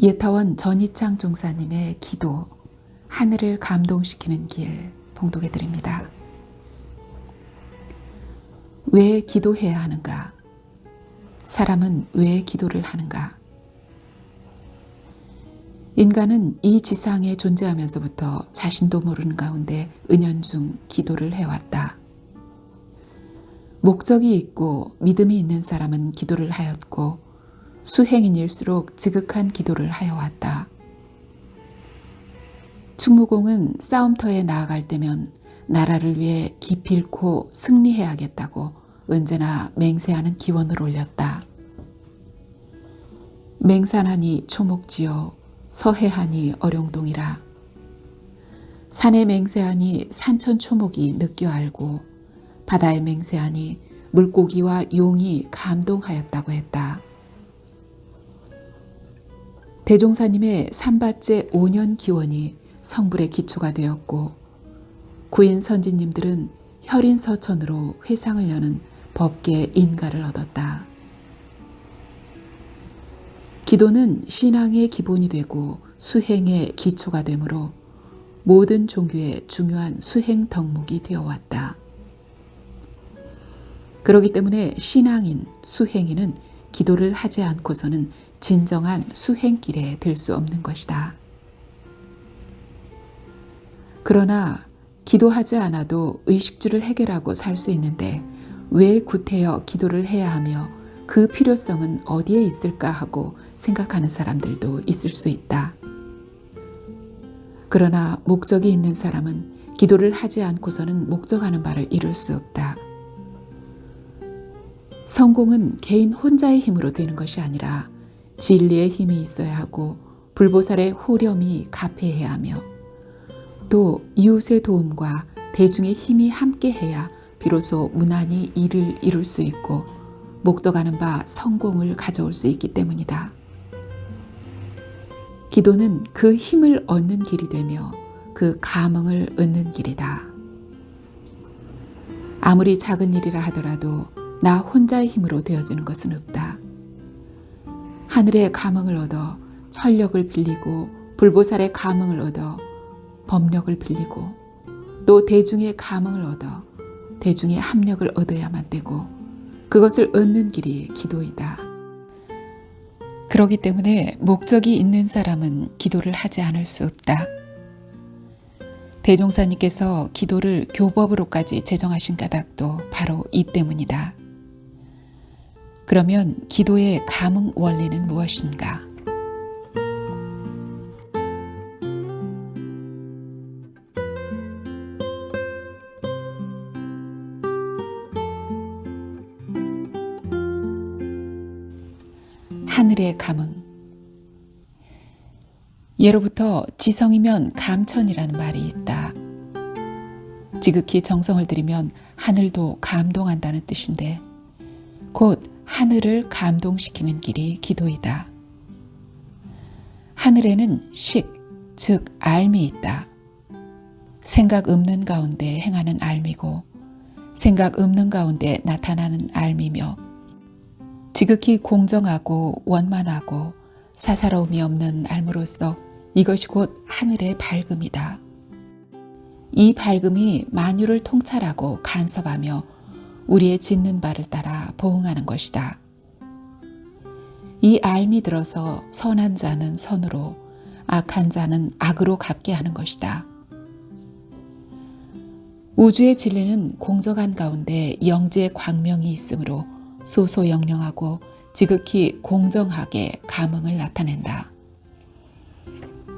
예타원 전희창 종사님의 기도, 하늘을 감동시키는 길 봉독해 드립니다. 왜 기도해야 하는가? 사람은 왜 기도를 하는가? 인간은 이 지상에 존재하면서부터 자신도 모르는 가운데 은연중 기도를 해왔다. 목적이 있고 믿음이 있는 사람은 기도를 하였고 수행인일수록 지극한 기도를 하여왔다. 충무공은 싸움터에 나아갈 때면 나라를 위해 기필코 승리해야겠다고 언제나 맹세하는 기원을 올렸다. 맹산하니 초목지요 서해하니 어룡동이라. 산에 맹세하니 산천초목이 느껴 알고 바다에 맹세하니 물고기와 용이 감동하였다고 했다. 대종사님의 삼바째 5년 기원이 성불의 기초가 되었고 구인 선지님들은 혈인서천으로 회상을 여는 법계 인가를 얻었다. 기도는 신앙의 기본이 되고 수행의 기초가 되므로 모든 종교의 중요한 수행 덕목이 되어왔다. 그렇기 때문에 신앙인, 수행인은 기도를 하지 않고서는 진정한 수행길에 들 수 없는 것이다. 그러나 기도하지 않아도 의식주를 해결하고 살 수 있는데 왜 구태여 기도를 해야 하며 그 필요성은 어디에 있을까 하고 생각하는 사람들도 있을 수 있다. 그러나 목적이 있는 사람은 기도를 하지 않고서는 목적하는 바를 이룰 수 없다. 성공은 개인 혼자의 힘으로 되는 것이 아니라 진리의 힘이 있어야 하고 불보살의 호렴이 가패해야 하며 또 이웃의 도움과 대중의 힘이 함께해야 비로소 무난히 이를 이룰 수 있고 목적하는 바 성공을 가져올 수 있기 때문이다. 기도는 그 힘을 얻는 길이 되며 그 감흥을 얻는 길이다. 아무리 작은 일이라 하더라도 나 혼자의 힘으로 되어지는 것은 없다. 하늘의 감흥을 얻어 천력을 빌리고 불보살의 감흥을 얻어 법력을 빌리고 또 대중의 감흥을 얻어 대중의 합력을 얻어야만 되고 그것을 얻는 길이 기도이다. 그렇기 때문에 목적이 있는 사람은 기도를 하지 않을 수 없다. 대종사님께서 기도를 교법으로까지 제정하신 까닭도 바로 이 때문이다. 그러면 기도의 감흥 원리는 무엇인가? 하늘의 감흥. 예로부터 지성이면 감천이라는 말이 있다. 지극히 정성을 들이면 하늘도 감동한다는 뜻인데 곧 하늘을 감동시키는 길이 기도이다. 하늘에는 식, 즉 알미 있다. 생각 없는 가운데 행하는 알미고 생각 없는 가운데 나타나는 알미며 지극히 공정하고 원만하고 사사로움이 없는 알무로서 이것이 곧 하늘의 밝음이다. 이 밝음이 만유를 통찰하고 간섭하며 우리의 짓는 바를 따라 보응하는 것이다. 이 알미 들어서 선한 자는 선으로 악한 자는 악으로 갚게 하는 것이다. 우주의 진리는 공정한 가운데 영지의 광명이 있으므로 소소영령하고 지극히 공정하게 감흥을 나타낸다.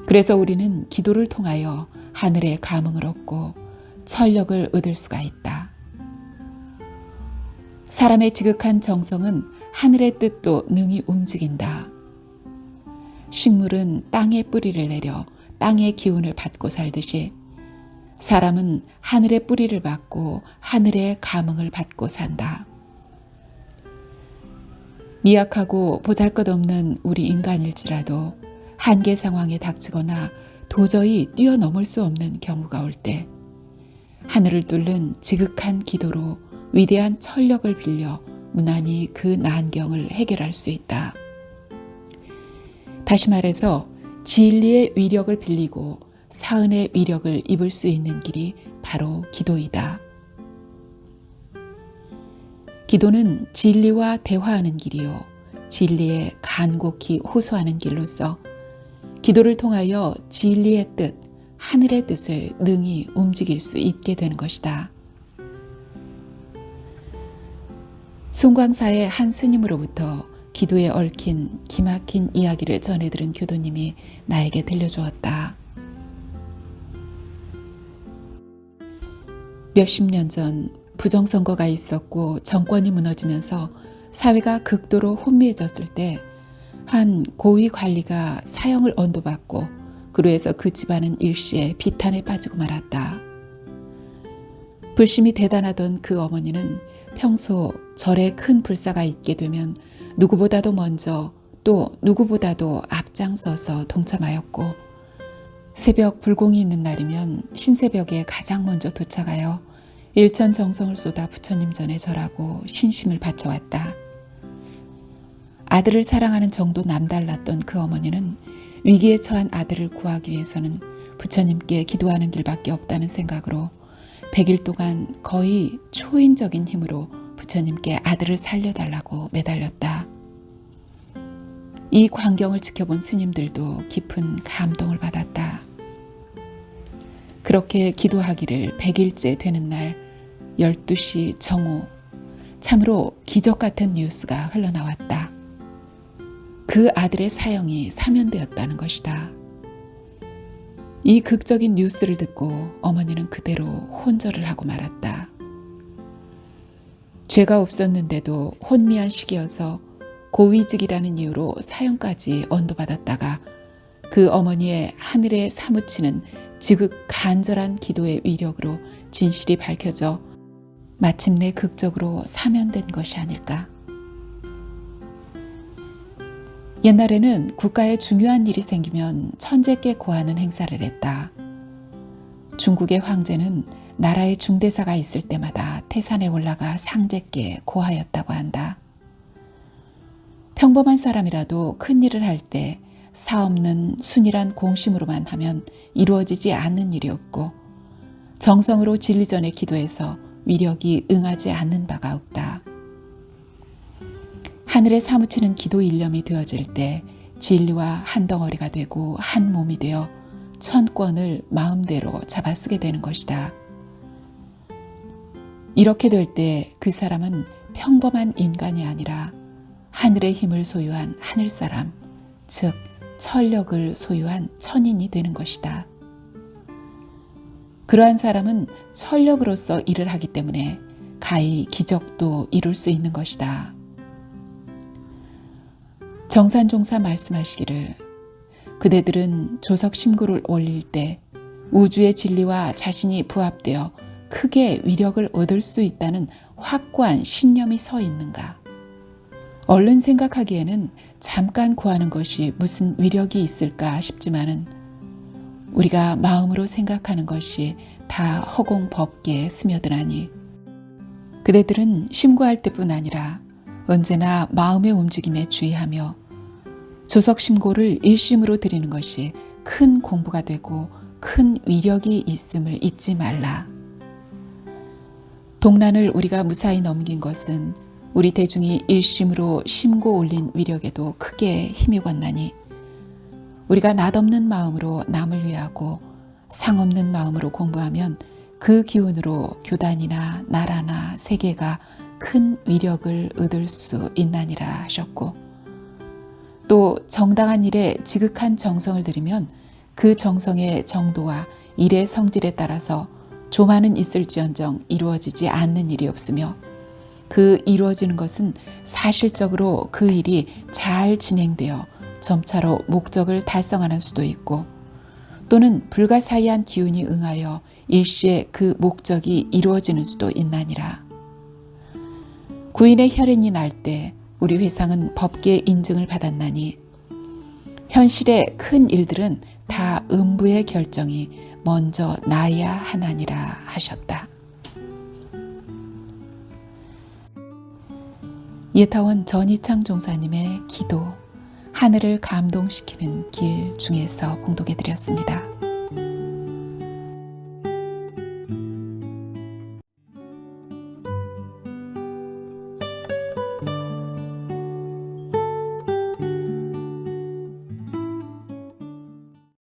그래서 우리는 기도를 통하여 하늘의 감흥을 얻고 천력을 얻을 수가 있다. 사람의 지극한 정성은 하늘의 뜻도 능히 움직인다. 식물은 땅에 뿌리를 내려 땅의 기운을 받고 살듯이 사람은 하늘의 뿌리를 받고 하늘의 감흥을 받고 산다. 미약하고 보잘것없는 우리 인간일지라도 한계 상황에 닥치거나 도저히 뛰어넘을 수 없는 경우가 올 때 하늘을 뚫는 지극한 기도로 위대한 천력을 빌려 무난히 그 난경을 해결할 수 있다. 다시 말해서 진리의 위력을 빌리고 사은의 위력을 입을 수 있는 길이 바로 기도이다. 기도는 진리와 대화하는 길이요, 진리에 간곡히 호소하는 길로서 기도를 통하여 진리의 뜻, 하늘의 뜻을 능히 움직일 수 있게 되는 것이다. 송광사의 한 스님으로부터 기도에 얽힌 기막힌 이야기를 전해 들은 교도님이 나에게 들려주었다. 몇십 년 전 부정선거가 있었고 정권이 무너지면서 사회가 극도로 혼미해졌을 때 한 고위 관리가 사형을 언도받고 그로 해서 그 집안은 일시에 비탄에 빠지고 말았다. 불심이 대단하던 그 어머니는 평소 절에 큰 불사가 있게 되면 누구보다도 먼저 또 누구보다도 앞장서서 동참하였고, 새벽 불공이 있는 날이면 신새벽에 가장 먼저 도착하여 일천정성을 쏟아 부처님 전에 절하고 신심을 바쳐왔다. 아들을 사랑하는 정도 남달랐던 그 어머니는 위기에 처한 아들을 구하기 위해서는 부처님께 기도하는 길밖에 없다는 생각으로 100일 동안 거의 초인적인 힘으로 부처님께 아들을 살려달라고 매달렸다. 이 광경을 지켜본 스님들도 깊은 감동을 받았다. 그렇게 기도하기를 100일째 되는 날 12시 정오, 참으로 기적 같은 뉴스가 흘러나왔다. 그 아들의 사형이 사면되었다는 것이다. 이 극적인 뉴스를 듣고 어머니는 그대로 혼절을 하고 말았다. 죄가 없었는데도 혼미한 시기여서 고위직이라는 이유로 사형까지 언도받았다가 그 어머니의 하늘에 사무치는 지극 간절한 기도의 위력으로 진실이 밝혀져 마침내 극적으로 사면된 것이 아닐까. 옛날에는 국가에 중요한 일이 생기면 천재께 고하는 행사를 했다. 중국의 황제는 나라의 중대사가 있을 때마다 태산에 올라가 상제께 고하였다고 한다. 평범한 사람이라도 큰 일을 할 때 사없는 순일한 공심으로만 하면 이루어지지 않는 일이 없고, 정성으로 진리 전에 기도해서 위력이 응하지 않는 바가 없다. 하늘에 사무치는 기도 일념이 되어질 때 진리와 한 덩어리가 되고 한 몸이 되어 천권을 마음대로 잡아쓰게 되는 것이다. 이렇게 될 때 그 사람은 평범한 인간이 아니라 하늘의 힘을 소유한 하늘사람, 즉 천력을 소유한 천인이 되는 것이다. 그러한 사람은 천력으로서 일을 하기 때문에 가히 기적도 이룰 수 있는 것이다. 정산종사 말씀하시기를, 그대들은 조석심구를 올릴 때 우주의 진리와 자신이 부합되어 크게 위력을 얻을 수 있다는 확고한 신념이 서 있는가? 얼른 생각하기에는 잠깐 구하는 것이 무슨 위력이 있을까 싶지만은 우리가 마음으로 생각하는 것이 다 허공법계에 스며드나니 그대들은 심구할 때뿐 아니라 언제나 마음의 움직임에 주의하며 조석심고를 일심으로 드리는 것이 큰 공부가 되고 큰 위력이 있음을 잊지 말라. 동란을 우리가 무사히 넘긴 것은 우리 대중이 일심으로 심고 올린 위력에도 크게 힘입었나니, 우리가 낯없는 마음으로 남을 위하고 상없는 마음으로 공부하면 그 기운으로 교단이나 나라나 세계가 큰 위력을 얻을 수 있나니라 하셨고, 또 정당한 일에 지극한 정성을 들이면 그 정성의 정도와 일의 성질에 따라서 조만은 있을지언정 이루어지지 않는 일이 없으며, 그 이루어지는 것은 사실적으로 그 일이 잘 진행되어 점차로 목적을 달성하는 수도 있고, 또는 불가사의한 기운이 응하여 일시에 그 목적이 이루어지는 수도 있나니라. 구인의 혈연이 날 때 우리 회상은 법계의 인증을 받았나니, 현실의 큰 일들은 다 음부의 결정이 먼저 나야 하나니라 하셨다. 예타원 전희창 종사님의 기도, 하늘을 감동시키는 길 중에서 봉독해 드렸습니다.